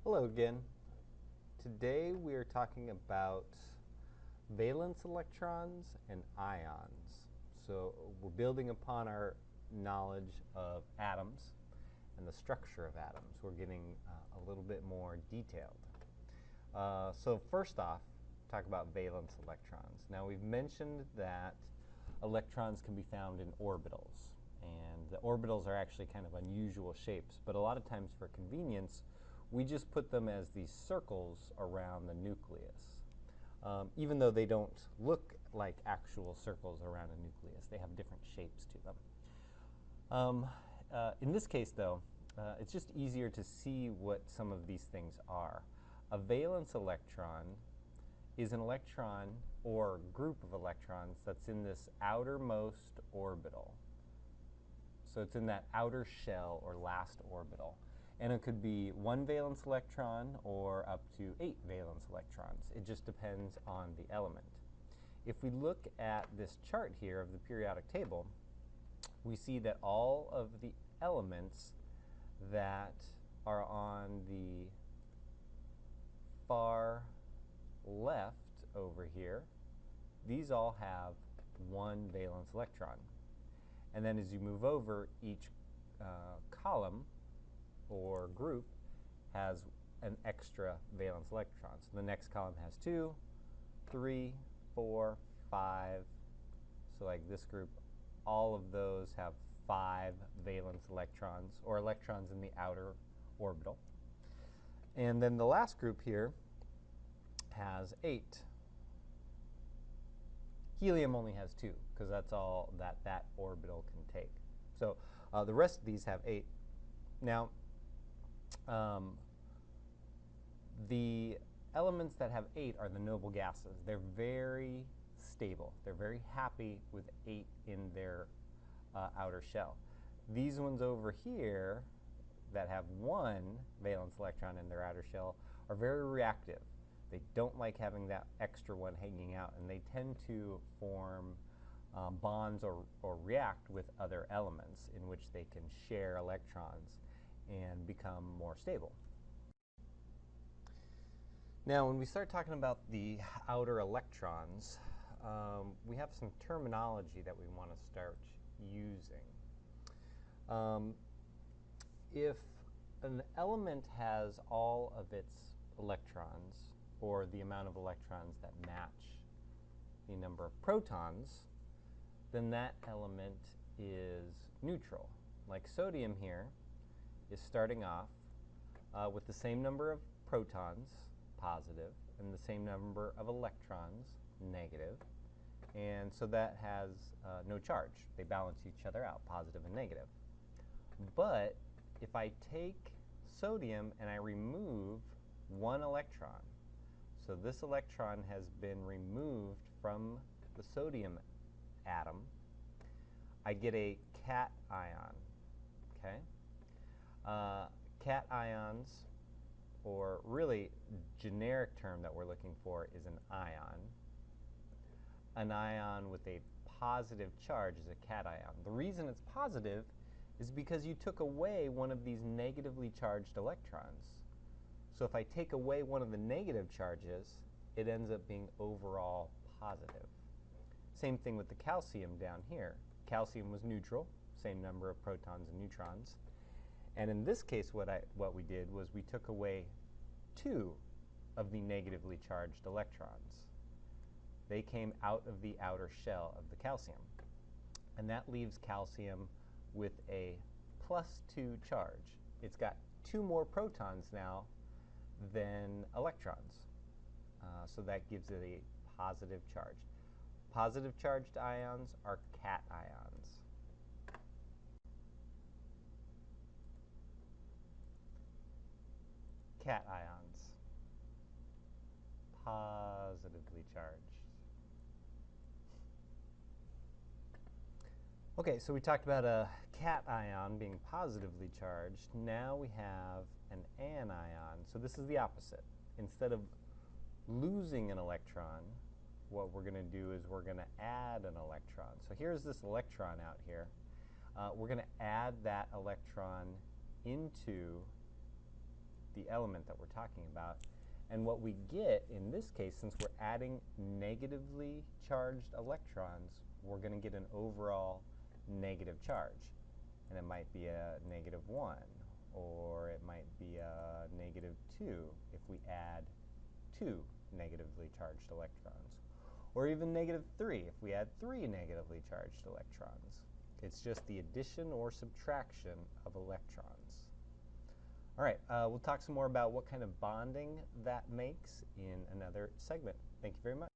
Hello again. Today we are talking about valence electrons and ions. So we're building upon our knowledge of atoms and the structure of atoms. We're getting a little bit more detailed. So first off, talk about valence electrons. Now we've mentioned that electrons can be found in orbitals, and the orbitals are actually kind of unusual shapes, but a lot of times for convenience we just put them as these circles around the nucleus. Even though they don't look like actual circles around a nucleus, they have different shapes to them. In this case, though, it's just easier to see what some of these things are. A valence electron is an electron or group of electrons that's in this outermost orbital. So it's in that outer shell or last orbital. And it could be one valence electron or up to 8 valence electrons. It just depends on the element. If we look at this chart here of the periodic table, we see that all of the elements that are on the far left over here, these all have one valence electron. And then as you move over, each column or group has an extra valence electron. So the next column has 2, 3, 4, 5. So like this group, all of those have 5 valence electrons, or electrons in the outer orbital. And then the last group here has 8. Helium only has 2, because that's all that orbital can take. So the rest of these have 8. Now, the elements that have 8 are the noble gases. They're very stable. They're very happy with 8 in their outer shell. These ones over here that have 1 valence electron in their outer shell are very reactive. They don't like having that extra one hanging out, and they tend to form bonds or react with other elements in which they can share electrons and become more stable. Now, when we start talking about the outer electrons, we have some terminology that we want to start using. If an element has all of its electrons, or the amount of electrons that match the number of protons, then that element is neutral. Like sodium here is starting off with the same number of protons, positive, and the same number of electrons, negative. And so that has no charge. They balance each other out, positive and negative. But if I take sodium and I remove 1 electron, so this electron has been removed from the sodium atom, I get a cation. Okay? Cations, or really generic term that we're looking for, is an ion. An ion with a positive charge is a cation. The reason it's positive is because you took away one of these negatively charged electrons. So if I take away one of the negative charges, it ends up being overall positive. Same thing with the calcium down here. Calcium was neutral, same number of protons and neutrons. And in this case, what we did was we took away 2 of the negatively charged electrons. They came out of the outer shell of the calcium. And that leaves calcium with a +2 charge. It's got 2 more protons now than electrons. So that gives it a positive charge. Positive charged ions are cations. Cations, positively charged. Okay, so we talked about a cation being positively charged. Now we have an anion. So this is the opposite. Instead of losing an electron, what we're going to do is we're going to add an electron. So here's this electron out here. We're going to add that electron into the element that we're talking about. And what we get in this case, since we're adding negatively charged electrons, we're going to get an overall negative charge. And it might be a -1, or it might be a -2 if we add 2 negatively charged electrons, or even -3 if we add 3 negatively charged electrons. It's just the addition or subtraction of electrons. All right, we'll talk some more about what kind of bonding that makes in another segment. Thank you very much.